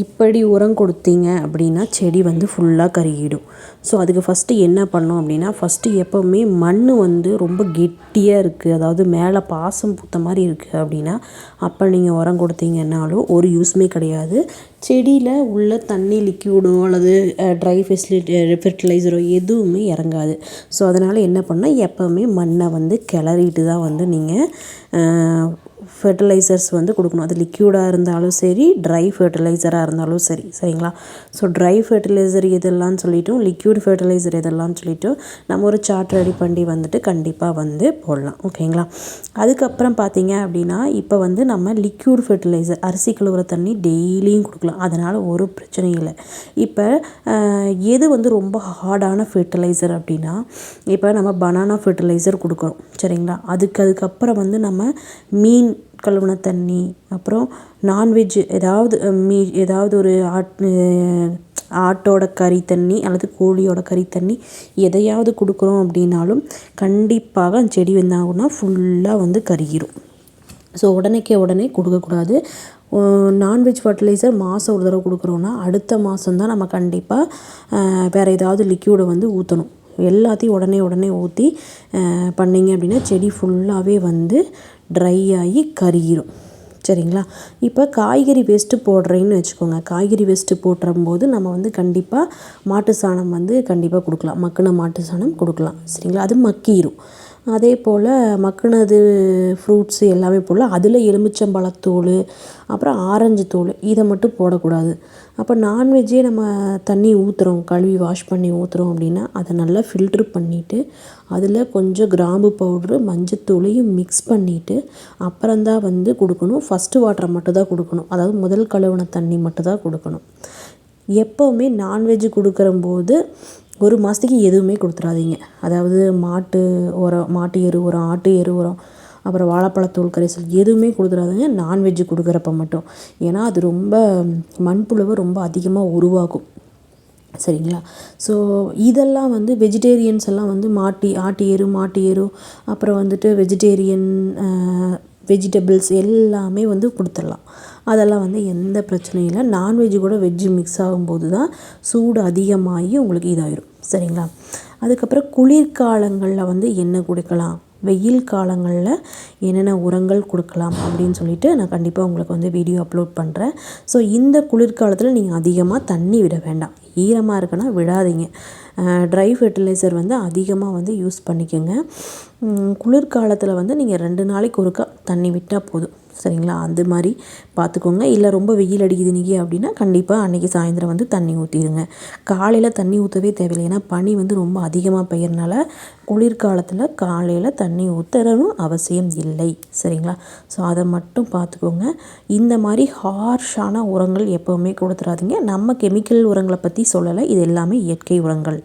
இப்படி உரம் கொடுத்தீங்க அப்படின்னா செடி வந்து ஃபுல்லாக கருகிடும். ஸோ அதுக்கு ஃபஸ்ட்டு என்ன பண்ணோம் அப்படின்னா, ஃபஸ்ட்டு எப்போவுமே மண் வந்து ரொம்ப கெட்டியாக இருக்குது, அதாவது மேலே பாசம் பூத்த மாதிரி இருக்குது அப்படின்னா அப்போ நீங்கள் உரம் கொடுத்தீங்கன்னாலும் ஒரு யூஸ்மே கிடையாது. செடியில் உள்ள தண்ணி லிக்யூடோ அல்லது ட்ரை ஃபெர்டிலைசரோ எதுவுமே இறங்காது. ஸோ அதனால் என்ன பண்ணால் எப்போவுமே மண்ணை வந்து கிளறிட்டு தான் வந்து நீங்கள் ஃபெர்டிலைசர்ஸ் வந்து கொடுக்கணும். அது லிக்யூடாக இருந்தாலும் சரி, ட்ரை ஃபெர்டிலைசராக இருந்தாலும் சரி, சரிங்களா? ஸோ ட்ரை ஃபெர்டிலைசர் எதெல்லாம்னு சொல்லிவிட்டோம், லிக்யூட் ஃபெர்டிலைசர் எதெல்லாம்னு சொல்லிவிட்டு நம்ம ஒரு சார்ட் ரெடி பண்ணி வந்துட்டு கண்டிப்பாக வந்து போடலாம். ஓகேங்களா? அதுக்கப்புறம் பார்த்தீங்க அப்படின்னா, இப்போ வந்து நம்ம லிக்யூட் ஃபெர்டிலைசர் அரிசி கழுவுற தண்ணி டெய்லியும் கொடுக்கலாம். அதனால் ஒரு பிரச்சனையும் இல்லை. இப்போ எது வந்து ரொம்ப ஹார்டான ஃபெர்டிலைசர் அப்படின்னா, இப்போ நம்ம பனானா ஃபெர்டிலைசர் கொடுக்குறோம், சரிங்களா? அதுக்கப்புறம் வந்து நம்ம மீன் கழுவுன தண்ணி, அப்புறம் நான்வெஜ் ஏதாவது ஒரு ஆட்டோட கறி தண்ணி அல்லது கோழியோட கறி தண்ணி எதையாவது கொடுக்குறோம் அப்படின்னாலும் கண்டிப்பாக செடி வந்தாங்கன்னா ஃபுல்லாக வந்து கருகிரும். ஸோ உடனே கொடுக்கக்கூடாது. நான்வெஜ் ஃபர்டிலைசர் மாதம் ஒரு தடவை கொடுக்குறோன்னா அடுத்த மாதம்தான் நம்ம கண்டிப்பாக வேறு ஏதாவது லிக்யூடை வந்து ஊற்றணும். எல்லாத்தையும் உடனே ஊற்றி பண்ணிங்க அப்படின்னா செடி ஃபுல்லாகவே வந்து ட்ரை ஆகி கருகிரும், சரிங்களா? இப்போ காய்கறி வேஸ்ட்டு போடுறேன்னு வச்சுக்கோங்க. காய்கறி வேஸ்ட்டு போடும்போது நம்ம வந்து கண்டிப்பாக மாட்டு சாணம் வந்து கண்டிப்பாக கொடுக்கலாம், மக்கின மாட்டு சாணம் கொடுக்கலாம், சரிங்களா? அது மக்கிரும். அதே போல் மக்கினது ஃப்ரூட்ஸு எல்லாமே போடலாம். அதில் எலுமிச்சம்பழத்தோல் அப்புறம் ஆரஞ்சு தோல் இதை மட்டும் போடக்கூடாது. அப்போ நான்வெஜ்ஜே நம்ம தண்ணி ஊற்றுறோம், கழுவி வாஷ் பண்ணி ஊற்றுறோம் அப்படின்னா அதை நல்லா ஃபில்ட்ரு பண்ணிவிட்டு அதில் கொஞ்சம் கிராம்பு பவுட்ரு மஞ்சத்தூளையும் மிக்ஸ் பண்ணிவிட்டு அப்புறம்தான் வந்து கொடுக்கணும். ஃபஸ்ட்டு வாட்டரை மட்டும் தான் கொடுக்கணும், அதாவது முதல் கழுவின தண்ணி மட்டும் தான் கொடுக்கணும். எப்போவுமே நான்வெஜ் கொடுக்குறம்போது ஒரு மாதத்துக்கு எதுவுமே கொடுத்துறாதீங்க. அதாவது மாட்டு எரு உரம், ஆட்டு எரு உரம், அப்புறம் வாழைப்பழத்தோல் கரைசல் எதுவுமே கொடுத்துறாதீங்க நான்வெஜ்ஜு கொடுக்குறப்ப மட்டும். ஏன்னா அது ரொம்ப மண்புழுவை ரொம்ப அதிகமாக உருவாக்கும், சரிங்களா? ஸோ இதெல்லாம் வந்து வெஜிடேரியன்ஸ் எல்லாம் வந்து மாட்டு எரு அப்புறம் வந்துட்டு வெஜிடபிள்ஸ் எல்லாமே வந்து கொடுத்துடலாம். அதெல்லாம் வந்து எந்த பிரச்சனையும் இல்லை. நான்வெஜ்ஜு கூட வெஜ்ஜு மிக்ஸ் ஆகும்போது தான் சூடு அதிகமாகி உங்களுக்கு இதாயிரும், சரிங்களா? அதுக்கப்புறம் குளிர்காலங்களில் வந்து என்ன கொடுக்கலாம், வெயில் காலங்களில் என்னென்ன உரங்கள் கொடுக்கலாம் அப்படின்னு சொல்லிட்டு நான் கண்டிப்பாக உங்களுக்கு வந்து வீடியோ அப்லோட் பண்ணுறேன். ஸோ இந்த குளிர்காலத்தில் நீங்கள் அதிகமாக தண்ணி விட வேண்டாம். ஈரமாக இருக்குன்னா விடாதீங்க. ட்ரை ஃபெர்டிலைசர் வந்து அதிகமாக வந்து யூஸ் பண்ணிக்கோங்க. குளிர்காலத்தில் வந்து நீங்கள் 2 நாளைக்கு ஒருக்கா தண்ணி விட்டால் போதும், சரிங்களா? அந்த மாதிரி பார்த்துக்கோங்க. இல்லை ரொம்ப வெயில் அடிக்குது இன்றைக்கி அப்படின்னா கண்டிப்பாக அன்றைக்கி சாயந்தரம் வந்து தண்ணி ஊற்றிடுங்க. காலையில் தண்ணி ஊற்றவே தேவையில்லை. ஏன்னா பனி வந்து ரொம்ப அதிகமாக பெய்யறனால குளிர்காலத்தில் காலையில் தண்ணி ஊற்றணும் அவசியம் இல்லை, சரிங்களா? ஸோ அதை மட்டும் பார்த்துக்கோங்க. இந்த மாதிரி ஹார்ஷான உரங்கள் எப்போவுமே கொடுத்துறாதீங்க. நம்ம கெமிக்கல் உரங்களை பற்றி சொல்லலை, இது எல்லாமே இயற்கை உரங்கள்.